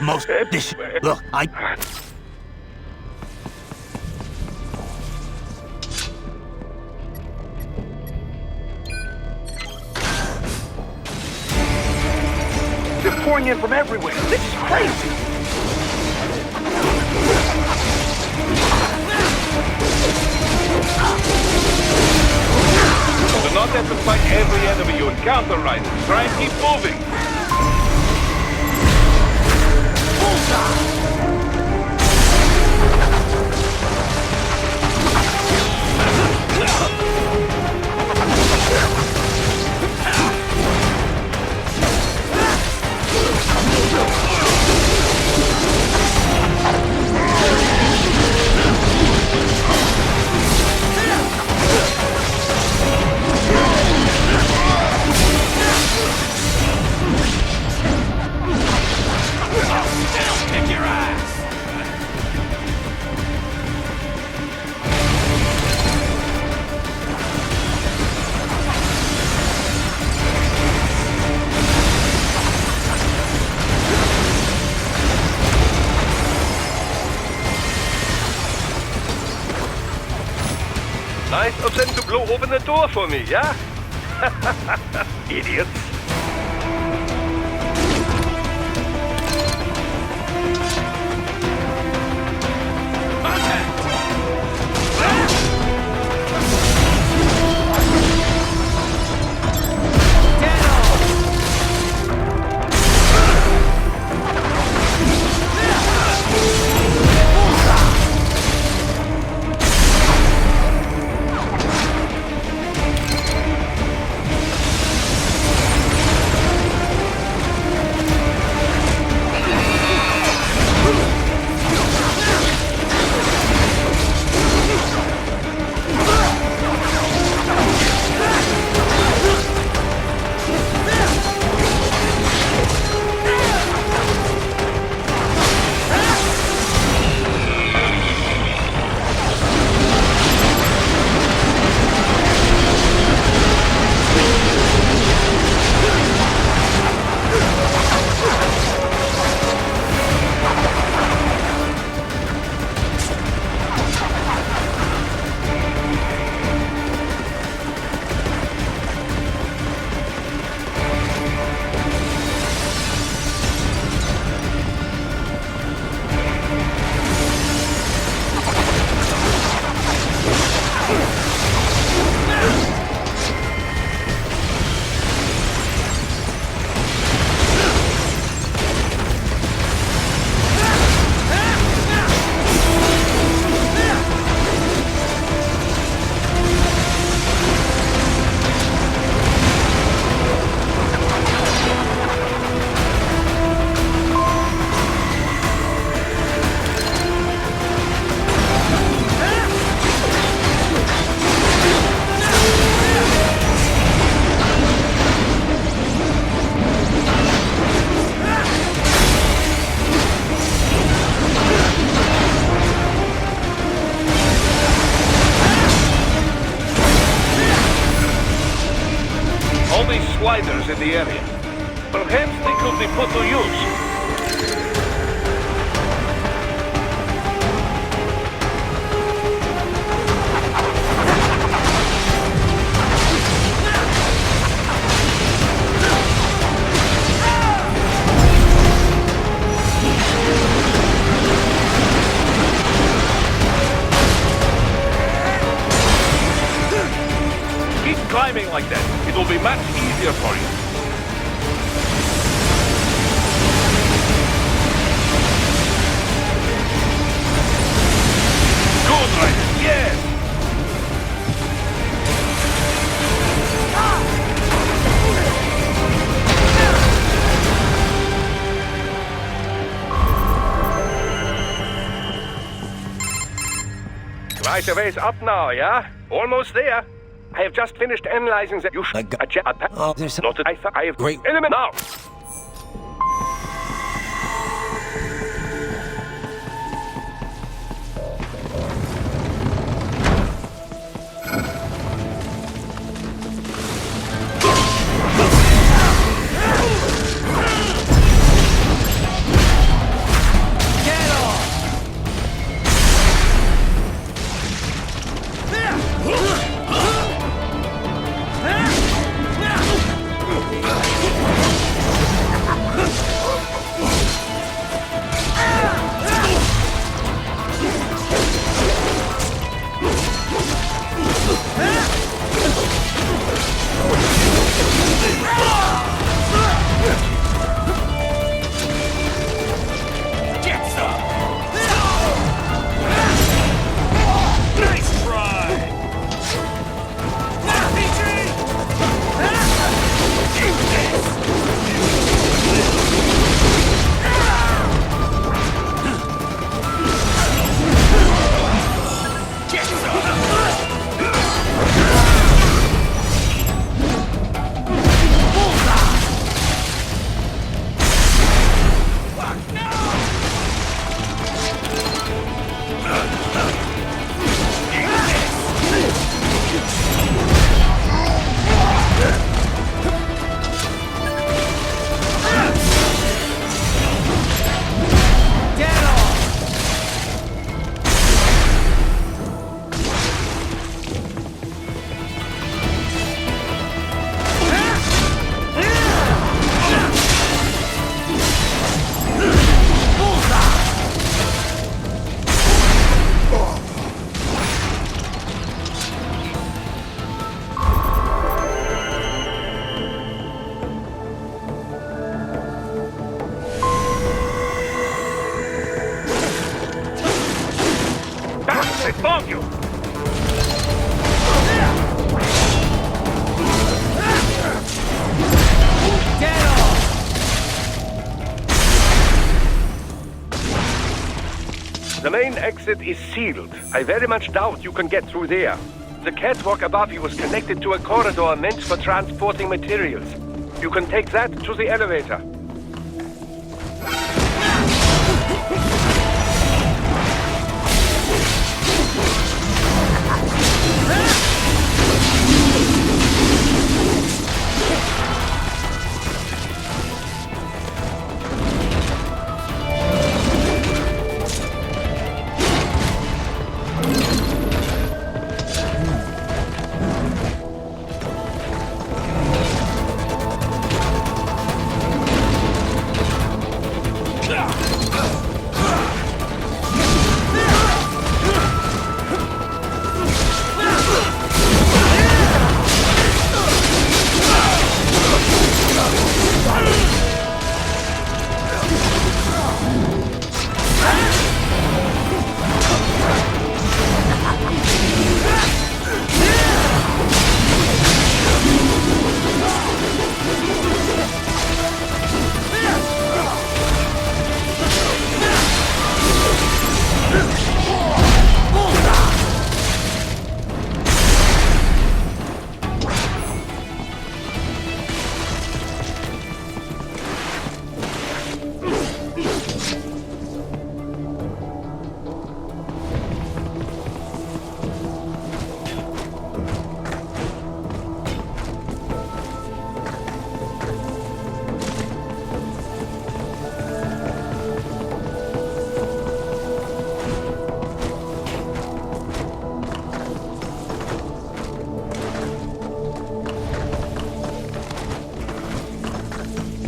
Most this look, I They're pouring in from everywhere. This is crazy. Do not have to fight every enemy you encounter, right? Try and keep moving. Nice of them to blow open the door for me, yeah? Idiots. Sliders in the area. Perhaps they could be put to use. Keep climbing like that. It will be much easier for you. Good, right? Yes! Right away is up now, yeah? Almost there. I have just finished analyzing the... You should... there's Not that I thought I have... great element now! The main exit is sealed. I very much doubt you can get through there. The catwalk above you is connected to a corridor meant for transporting materials. You can take that to the elevator.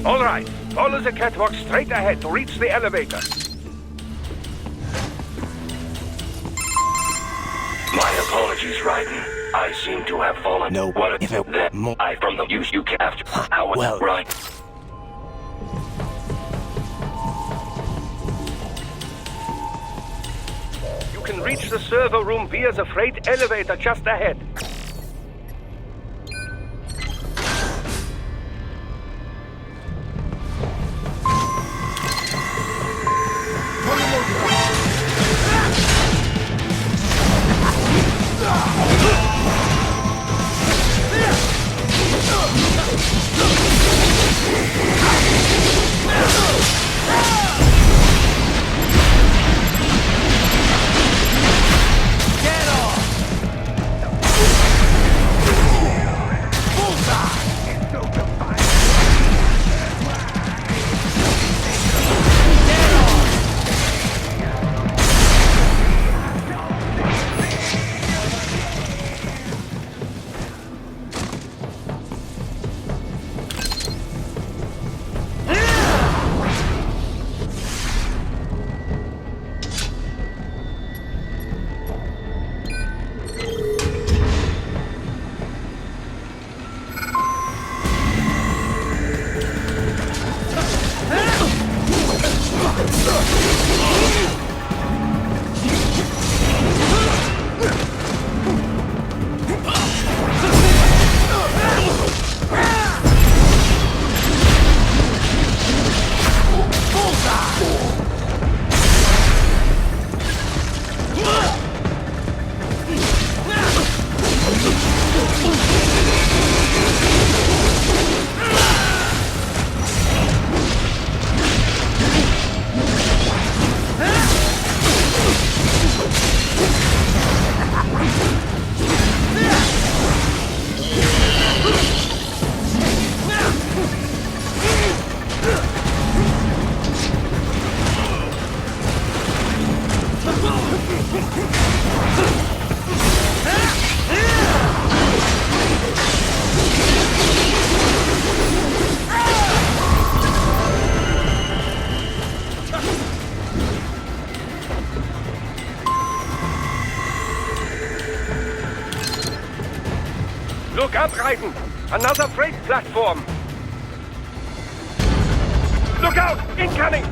All right, follow the catwalk straight ahead to reach the elevator. My apologies, Raiden. I seem to have fallen. No, what if it were more... I from the use you captured. How well... right. You can reach the server room via the freight elevator just ahead. Look up, Raiden! Another freight platform! Look out! Incoming!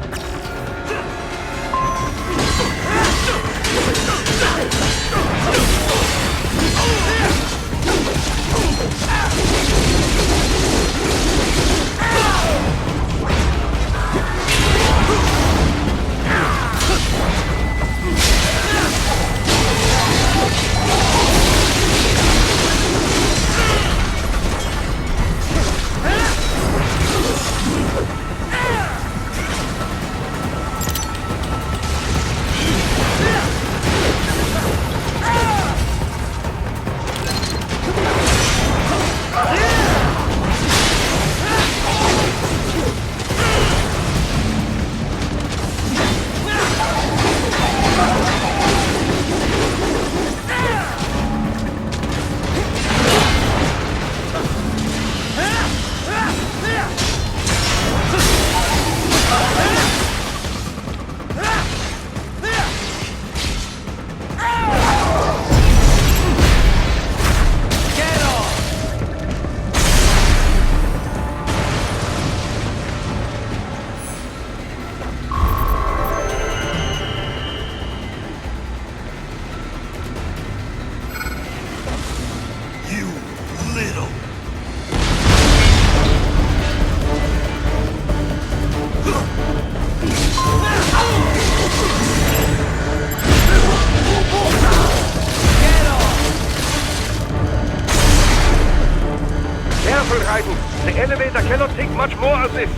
much more of this.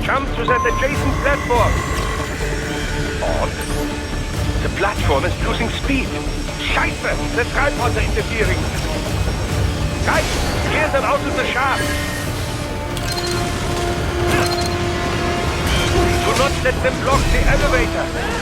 Jump to that adjacent platform. Odd. The platform is losing speed. Scheiße! The tripods are interfering. Guys, clear them out of the shaft. Do not let them block the elevator.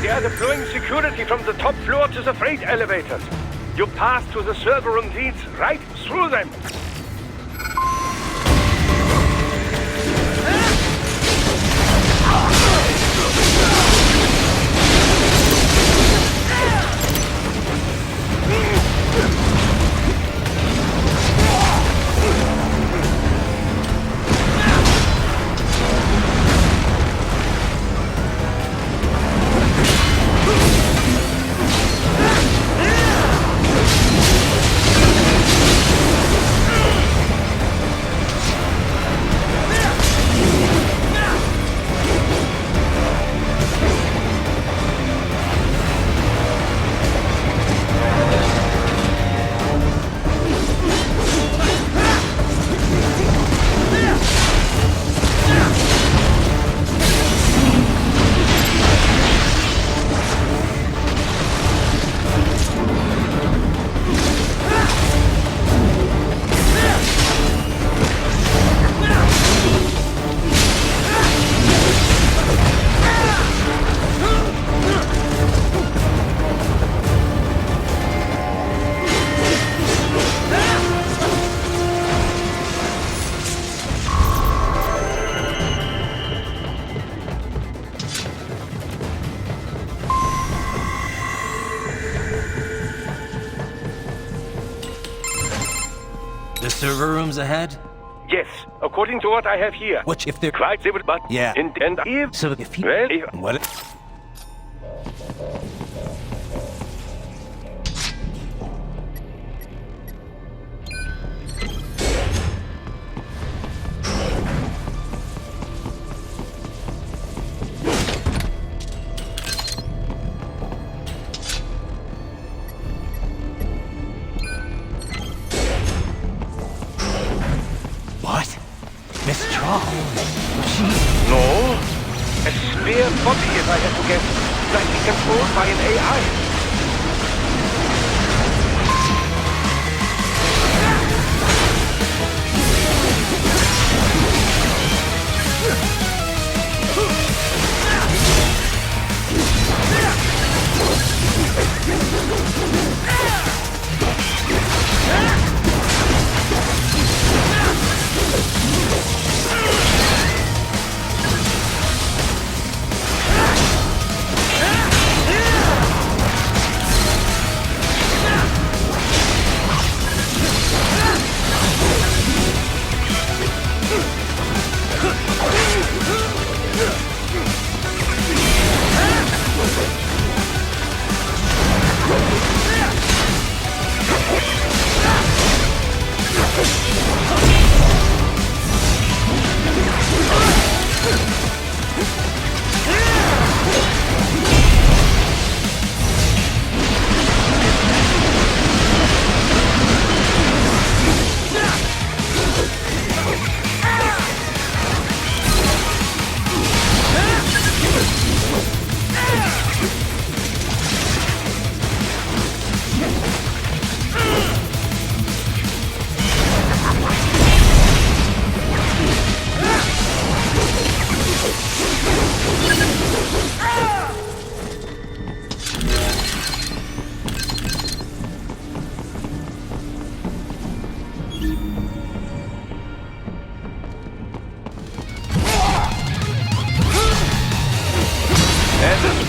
They are deploying security from the top floor to the freight elevators. You pass to the server room leads right through them. The server rooms ahead? Yes, according to what I have here. Which, if they're... Quite civil, but... Yeah. And if... So if he... Well, What? What? Miss Troll? no. A spare body, if I had to guess. Likely controlled by an AI.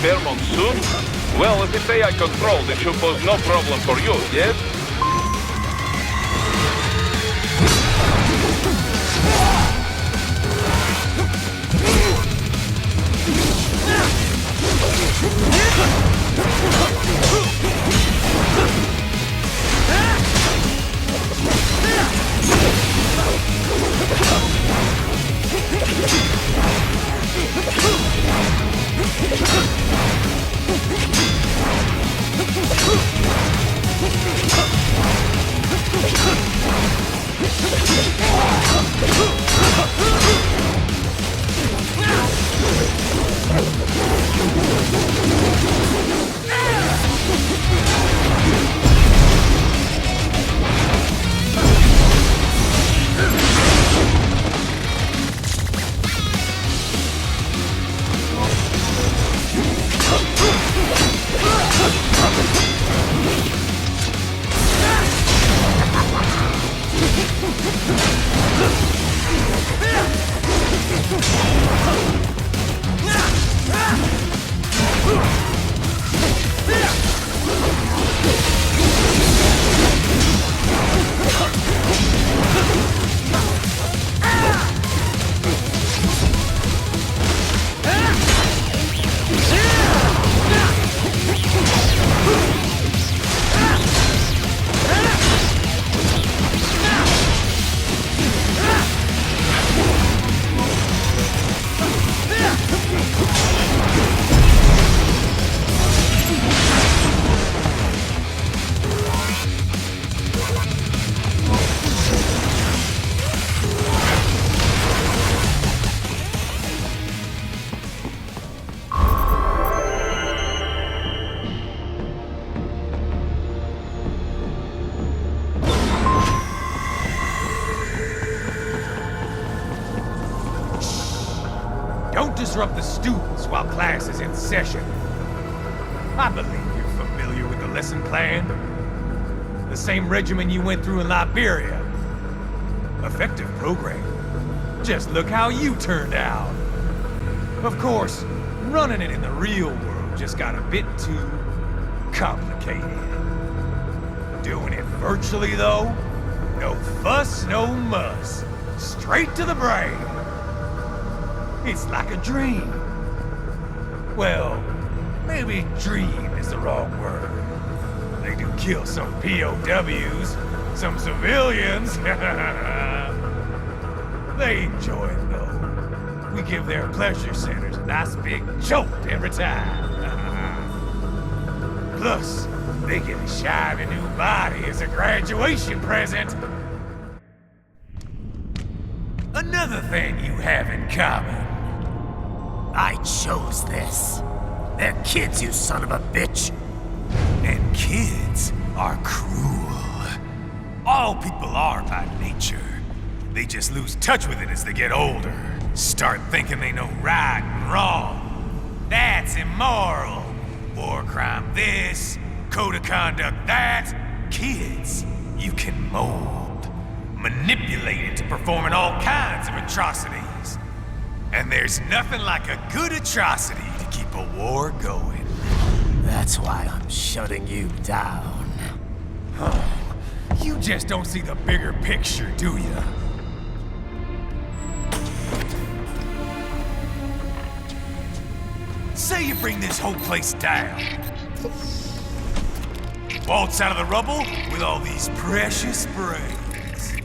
fair monsoon? Well, if it's AI controlled, it should pose no problem for you, yes? Don't disrupt the students while class is in session. I believe you're familiar with the lesson plan. The same regimen you went through in Liberia. Effective program. Just look how you turned out. Of course, running it in the real world just got a bit too complicated. Doing it virtually, though, no fuss, no muss. Straight to the brain. It's like a dream. Well, maybe dream is the wrong word. They do kill some POWs, some civilians. They enjoy it, though. We give their pleasure centers a nice big jolt every time. Plus, they get a shiny new body as a graduation present. Another thing you have in common. I chose this. They're kids, you son of a bitch. And kids are cruel. All people are by nature. They just lose touch with it as they get older. Start thinking they know right and wrong. That's immoral. War crime this, code of conduct that. Kids, you can mold, manipulate into performing all kinds of atrocities. And there's nothing like a good atrocity to keep a war going. That's why I'm shutting you down. Oh, you just don't see the bigger picture, do you? Say you bring this whole place down. Waltz out of the rubble with all these precious brains.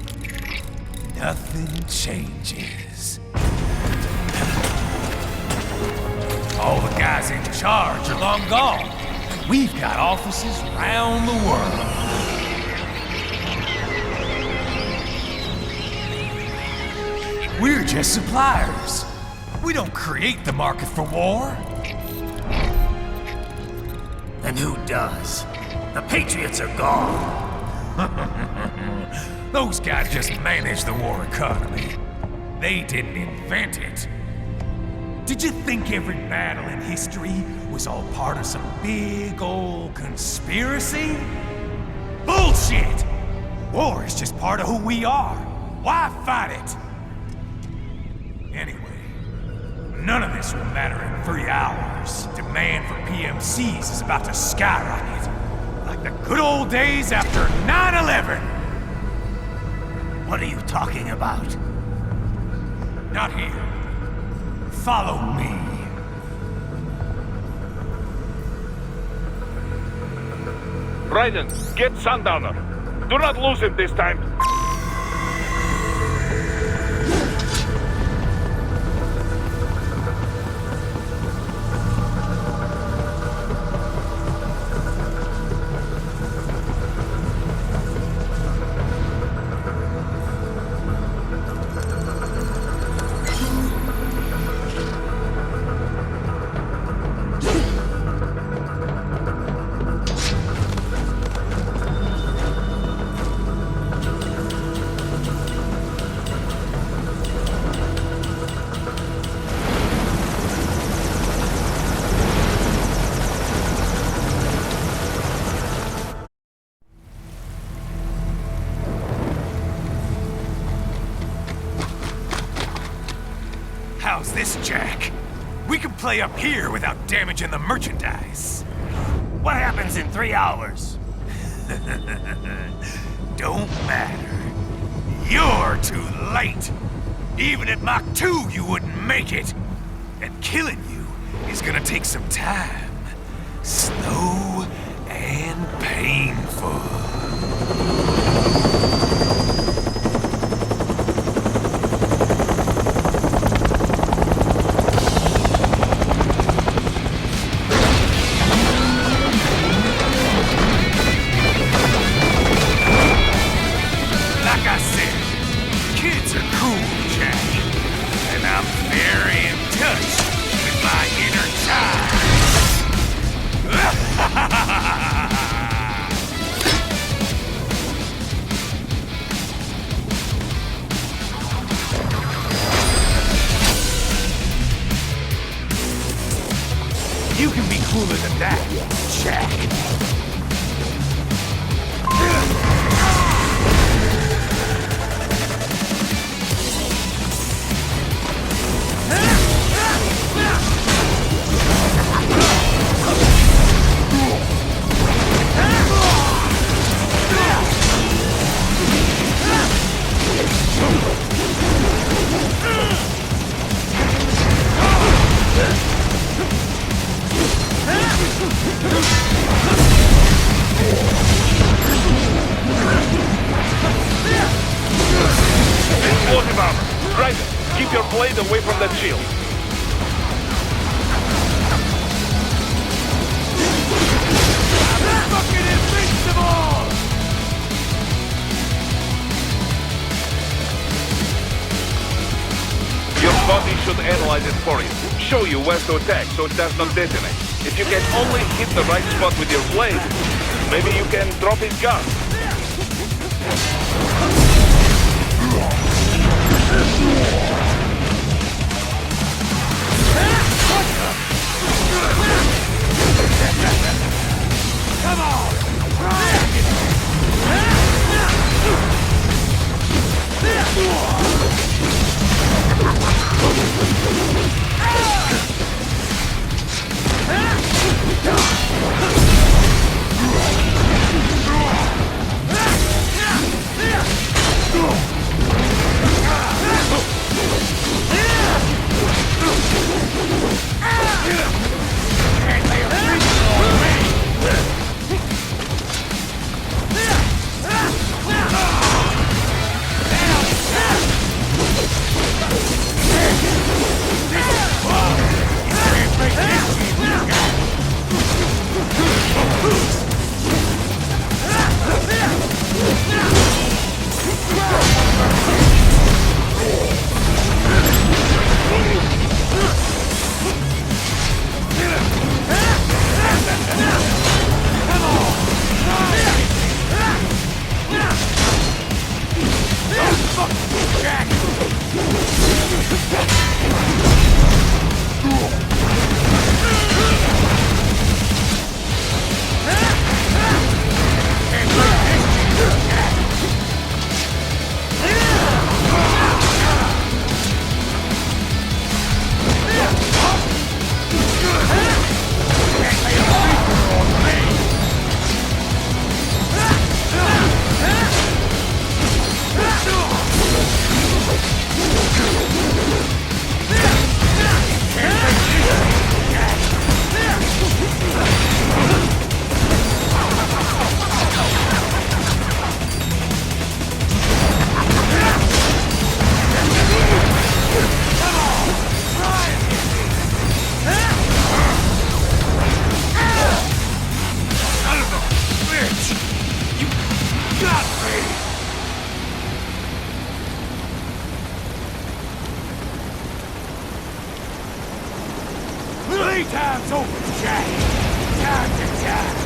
Nothing changes. All the guys in charge are long gone. We've got offices around the world. We're just suppliers. We don't create the market for war. And who does? The Patriots are gone. Those guys just manage the war economy. They didn't invent it. Did you think every battle in history was all part of some big old conspiracy? Bullshit! War is just part of who we are. Why fight it? Anyway, None of this will matter in 3 hours. Demand for PMCs is about to skyrocket. Like the good old days after 9/11. What are you talking about? Not here. Follow me. Raiden, get Sundowner. Do not lose him this time. How's this, Jack? We can play up here without damaging the merchandise. What happens in 3 hours? Don't matter. You're too late. Even at Mach 2, you wouldn't make it. And killing you is gonna take some time. Slow and painful. You can be cooler than that, Jack. Explosive armor. Raiden, keep your blade away from that shield. I'm fucking invincible! Your body should analyze it for you. Show you where to attack so it does not detonate. If you can only hit the right spot with your blade, maybe you can drop his gun. Come on! Playtime's over, Jack. Time to die.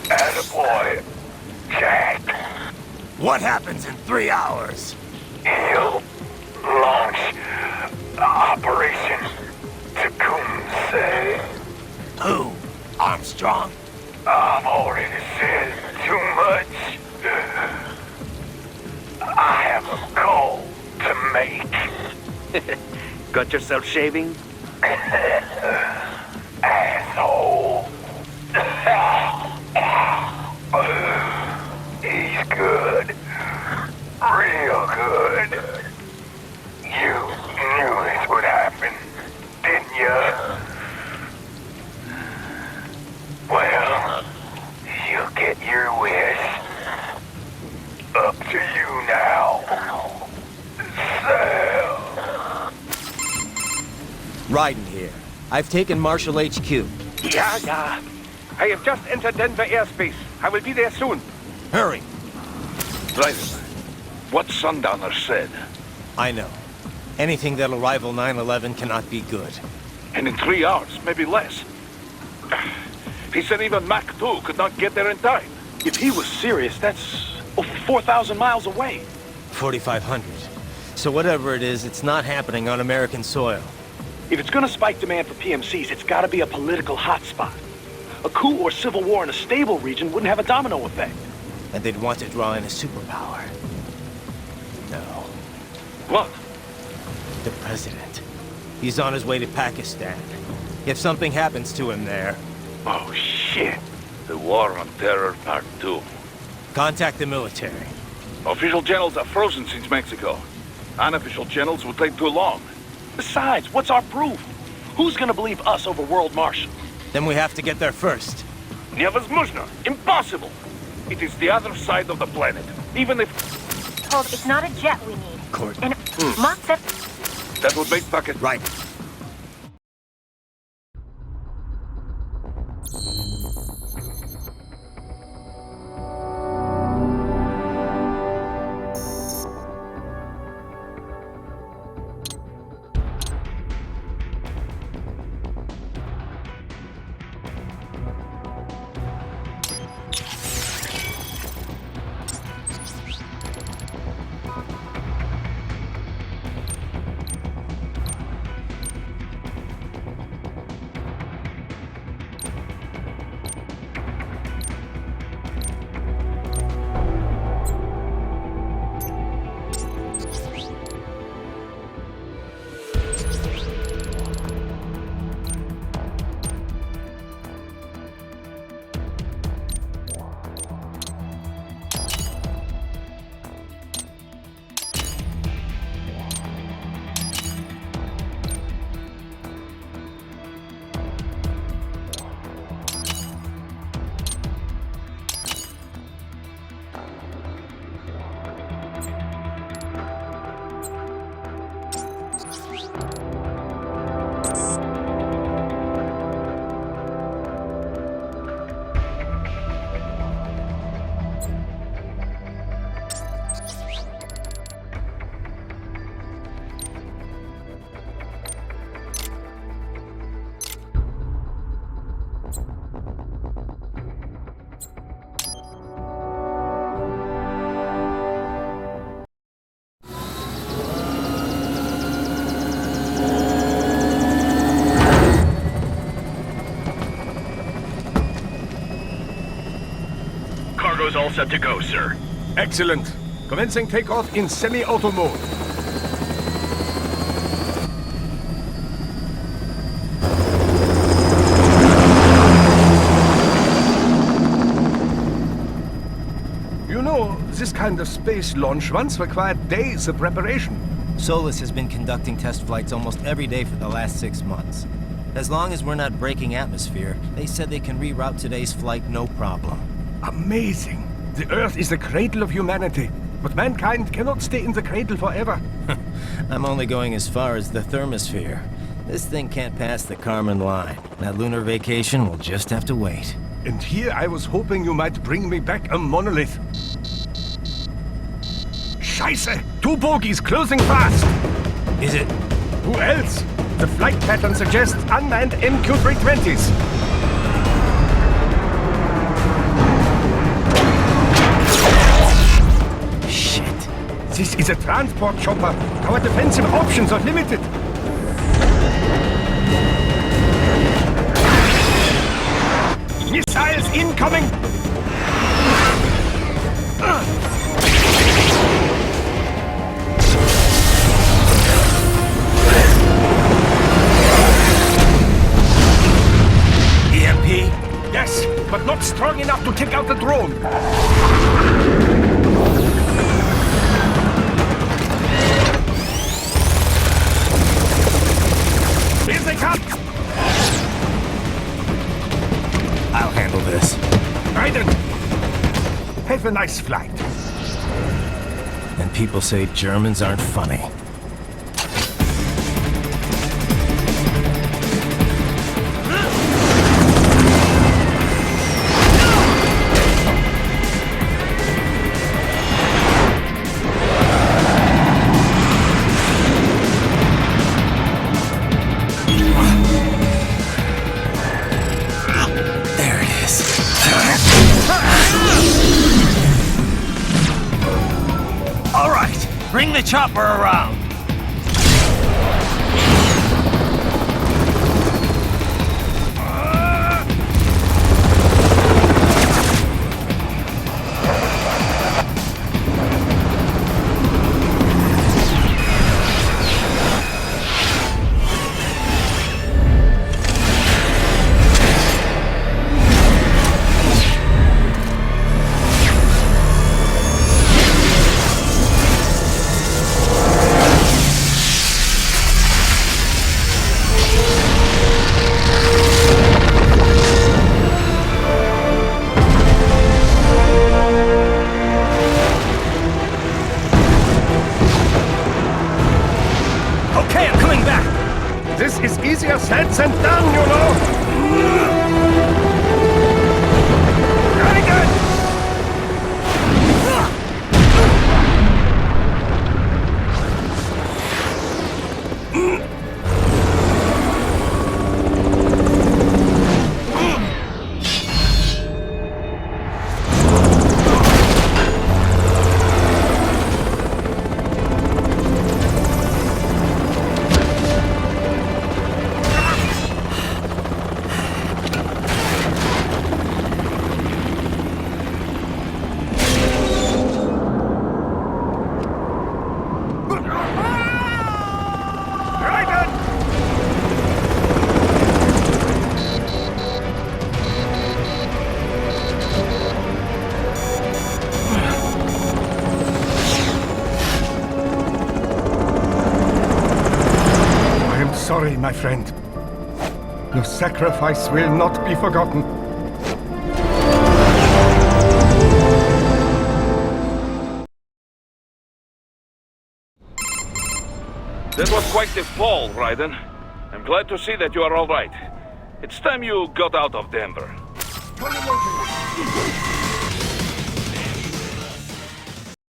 Attaboy, Jack. What happens in 3 hours? He'll launch Operation Tecumseh. Who? Armstrong? I've already said too much. I have a call to make. Got yourself shaving? Asshole. He's good. Real good. You knew this would happen, didn't you? Well, you'll get your wish. Up to you now. Sam. Raiden here. I've taken Marshall HQ. Yeah. I have just entered Denver airspace. I will be there soon. Hurry. Raiden, what Sundowner said. I know. Anything that'll rival 9/11 cannot be good. And in 3 hours, maybe less. He said even Mach 2 could not get there in time. If he was serious, that's over 4,000 miles away. 4,500. So whatever it is, it's not happening on American soil. If it's gonna spike demand for PMCs, it's gotta be a political hotspot. A coup or civil war in a stable region wouldn't have a domino effect. And they'd want to draw in a superpower. No. What? The president. He's on his way to Pakistan. If something happens to him there, Oh, shit. The War on Terror Part 2. contact the military. Official channels are frozen since Mexico. Unofficial channels will take too long. Besides, what's our proof? Who's gonna believe us over World Marshal? Then we have to get there first. Невозможно. Impossible. It is the other side of the planet. Even if Told it's not a jet we need. Court. And Mach 7. that would make pocket. Right. Cargo's all set to go, sir. Excellent. Commencing takeoff in semi-auto mode. You know, this kind of space launch once required days of preparation. Solus has been conducting test flights almost every day for the last 6 months. As long as we're not breaking atmosphere, they said they can reroute today's flight no problem. Amazing. The Earth is the cradle of humanity, but mankind cannot stay in the cradle forever. I'm only going as far as the thermosphere. This thing can't pass the Carmen line. That lunar vacation will just have to wait. And here I was hoping you might bring me back a monolith. Scheiße! 2 bogies closing fast! Is it? Who else? The flight pattern suggests unmanned MQ-320s. Shit. This is a transport chopper. Our defensive options are limited. Missiles incoming! EMP? Yes, but not strong enough to take out the drone. Here they come! I'll handle this. Raiden! Have a nice flight. And people say Germans aren't funny. There it is. All right, bring the chopper around. Okay, I'm coming back. This is easier said than done, you know. Very good. Sorry, my friend. Your sacrifice will not be forgotten. That was quite the fall, Raiden. I'm glad to see that you are all right. It's time you got out of Denver.